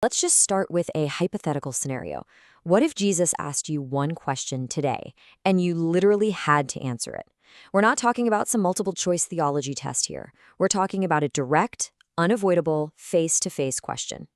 Let's just start with a hypothetical scenario. What if Jesus asked you one question today, and you literally had to answer it? We're not talking about some multiple choice theology test here. We're talking about a direct, unavoidable, face-to-face question.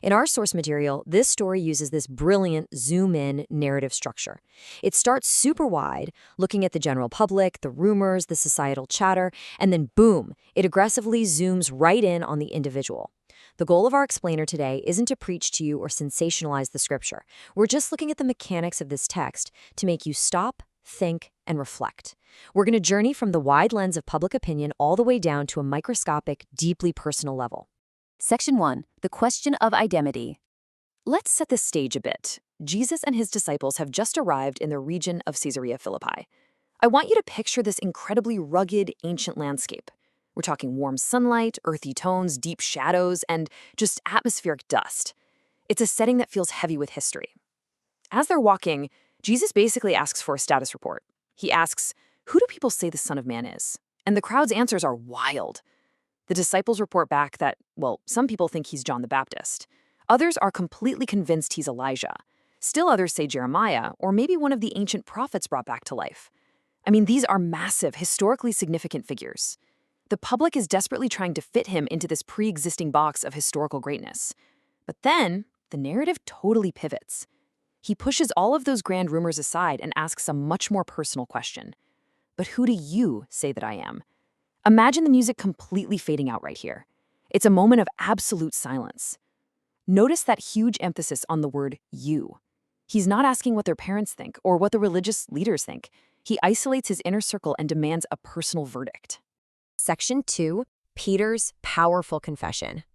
In our source material, this story uses this brilliant zoom-in narrative structure. It starts super wide, looking at the general public, the rumors, the societal chatter, and then boom, it aggressively zooms right in on the individual. The goal of our explainer today isn't to preach to you or sensationalize the scripture. We're just looking at the mechanics of this text to make you stop, think, and reflect. We're going to journey from the wide lens of public opinion all the way down to a microscopic, deeply personal level. Section 1. The question of identity. Let's set the stage a bit. Jesus and his disciples have just arrived in the region of Caesarea Philippi. I want you to picture this incredibly rugged, ancient landscape. We're talking warm sunlight, earthy tones, deep shadows, and just atmospheric dust. It's a setting that feels heavy with history. As they're walking, Jesus basically asks for a status report. He asks, "Who do people say the Son of Man is?" And the crowd's answers are wild. The disciples report back that, well, some people think he's John the Baptist. Others are completely convinced he's Elijah. Still others say Jeremiah, or maybe one of the ancient prophets brought back to life. I mean, these are massive, historically significant figures. The public is desperately trying to fit him into this pre-existing box of historical greatness. But then, the narrative totally pivots. He pushes all of those grand rumors aside and asks a much more personal question. But who do you say that I am? Imagine the music completely fading out right here. It's a moment of absolute silence. Notice that huge emphasis on the word you. He's not asking what their parents think or what the religious leaders think. He isolates his inner circle and demands a personal verdict. Section 2. Peter's powerful confession.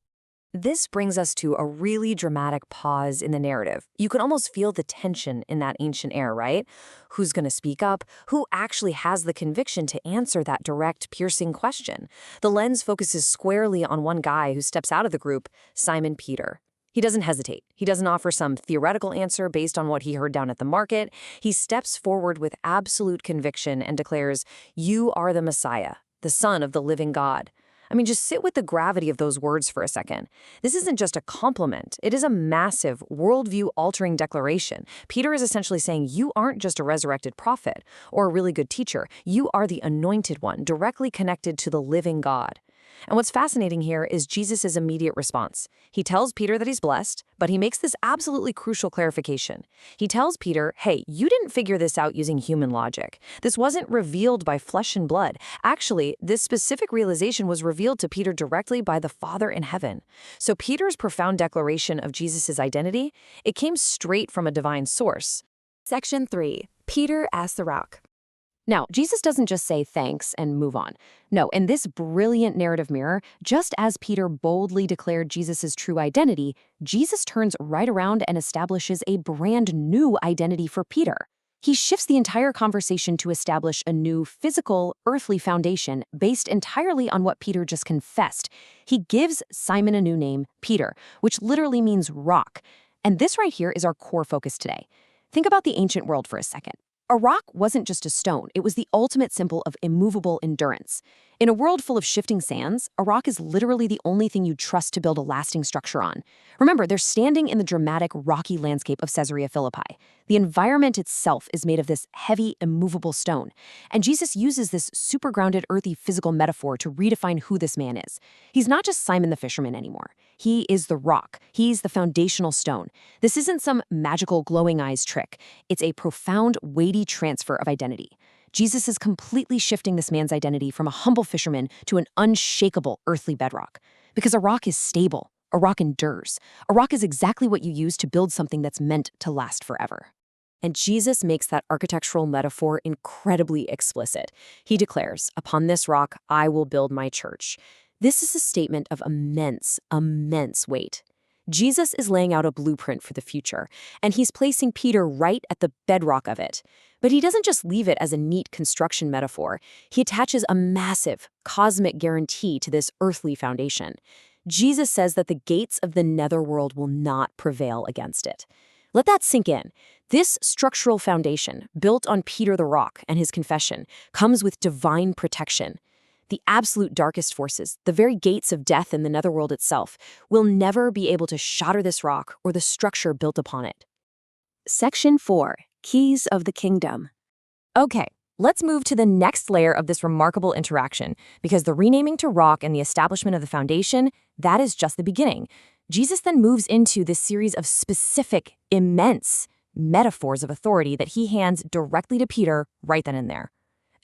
This brings us to a really dramatic pause in the narrative. You can almost feel the tension in that ancient air, right? Who's going to speak up? Who actually has the conviction to answer that direct, piercing question? The lens focuses squarely on one guy who steps out of the group, Simon Peter. He doesn't hesitate. He doesn't offer some theoretical answer based on what he heard down at the market. He steps forward with absolute conviction and declares, "You are the Messiah, the Son of the living God." I mean, just sit with the gravity of those words for a second. This isn't just a compliment. It is a massive, worldview-altering declaration. Peter is essentially saying, you aren't just a resurrected prophet or a really good teacher. You are the anointed one, directly connected to the living God. And what's fascinating here is Jesus' immediate response. He tells Peter that he's blessed, but he makes this absolutely crucial clarification. He tells Peter, hey, you didn't figure this out using human logic. This wasn't revealed by flesh and blood. Actually, this specific realization was revealed to Peter directly by the Father in heaven. So Peter's profound declaration of Jesus' identity, it came straight from a divine source. Section 3. Peter as the rock. Now, Jesus doesn't just say thanks and move on. No, in this brilliant narrative mirror, just as Peter boldly declared Jesus' true identity, Jesus turns right around and establishes a brand new identity for Peter. He shifts the entire conversation to establish a new physical, earthly foundation based entirely on what Peter just confessed. He gives Simon a new name, Peter, which literally means rock. And this right here is our core focus today. Think about the ancient world for a second. A rock wasn't just a stone, it was the ultimate symbol of immovable endurance. In a world full of shifting sands, a rock is literally the only thing you trust to build a lasting structure on. Remember, they're standing in the dramatic, rocky landscape of Caesarea Philippi. The environment itself is made of this heavy, immovable stone. And Jesus uses this super grounded, earthy, physical metaphor to redefine who this man is. He's not just Simon the fisherman anymore. He is the rock. He's the foundational stone. This isn't some magical glowing eyes trick. It's a profound, weighty transfer of identity. Jesus is completely shifting this man's identity from a humble fisherman to an unshakable earthly bedrock. Because a rock is stable. A rock endures. A rock is exactly what you use to build something that's meant to last forever. And Jesus makes that architectural metaphor incredibly explicit. He declares, "Upon this rock I will build my church." This is a statement of immense, immense weight. Jesus is laying out a blueprint for the future, and he's placing Peter right at the bedrock of it. But he doesn't just leave it as a neat construction metaphor. He attaches a massive, cosmic guarantee to this earthly foundation. Jesus says that the gates of the netherworld will not prevail against it. Let that sink in. This structural foundation, built on Peter the rock and his confession, comes with divine protection. the absolute darkest forces, the very gates of death in the netherworld itself, will never be able to shatter this rock or the structure built upon it. Section 4. Keys of the Kingdom. Okay, let's move to the next layer of this remarkable interaction, because the renaming to rock and the establishment of the foundation, that is just the beginning. Jesus then moves into this series of specific, immense metaphors of authority that he hands directly to Peter right then and there.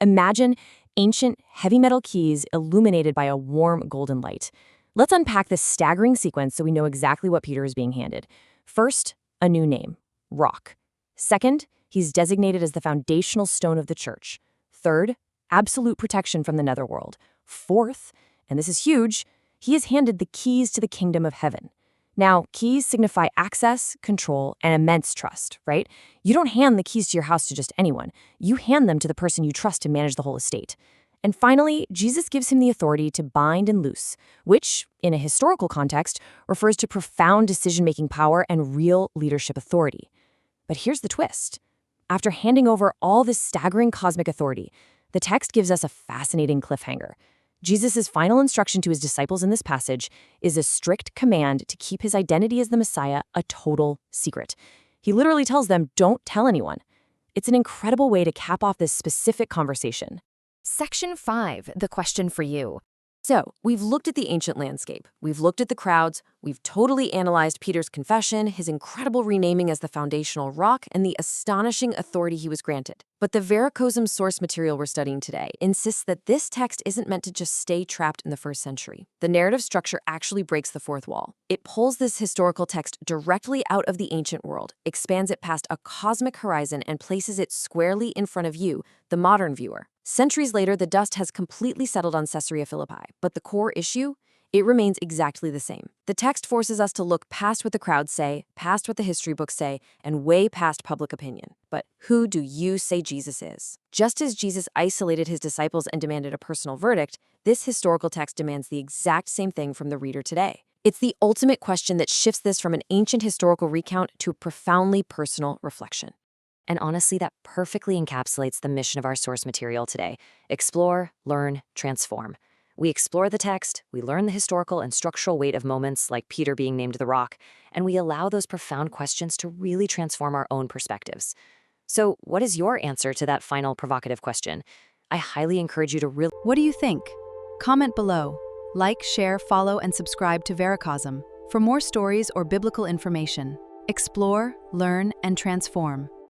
Imagine ancient heavy metal keys illuminated by a warm golden light. Let's unpack this staggering sequence so we know exactly what Peter is being handed. First, a new name, rock. Second, he's designated as the foundational stone of the church. Third, absolute protection from the netherworld. Fourth, and this is huge, he is handed the keys to the kingdom of heaven. Now, keys signify access, control, and immense trust, right? You don't hand the keys to your house to just anyone. You hand them to the person you trust to manage the whole estate. And finally, Jesus gives him the authority to bind and loose, which, in a historical context, refers to profound decision-making power and real leadership authority. But here's the twist. After handing over all this staggering cosmic authority, the text gives us a fascinating cliffhanger. Jesus' final instruction to his disciples in this passage is a strict command to keep his identity as the Messiah a total secret. He literally tells them, don't tell anyone. It's an incredible way to cap off this specific conversation. Section 5, the question for you. So, we've looked at the ancient landscape, we've looked at the crowds, we've totally analyzed Peter's confession, his incredible renaming as the foundational rock, and the astonishing authority he was granted. But the VERACOSM source material we're studying today insists that this text isn't meant to just stay trapped in the first century. The narrative structure actually breaks the fourth wall. It pulls this historical text directly out of the ancient world, expands it past a cosmic horizon, and places it squarely in front of you, the modern viewer. Centuries later, the dust has completely settled on Caesarea Philippi, but the core issue? It remains exactly the same. The text forces us to look past what the crowds say, past what the history books say, and way past public opinion. But who do you say Jesus is? Just as Jesus isolated his disciples and demanded a personal verdict, this historical text demands the exact same thing from the reader today. It's the ultimate question that shifts this from an ancient historical recount to a profoundly personal reflection. And honestly, that perfectly encapsulates the mission of our source material today. Explore, learn, transform. We explore the text, we learn the historical and structural weight of moments like Peter being named the rock, and we allow those profound questions to really transform our own perspectives. So, what is your answer to that final provocative question? I highly encourage you to really... What do you think? Comment below. Like, share, follow, and subscribe to VERACOSM for more stories or biblical information. Explore, learn, and transform.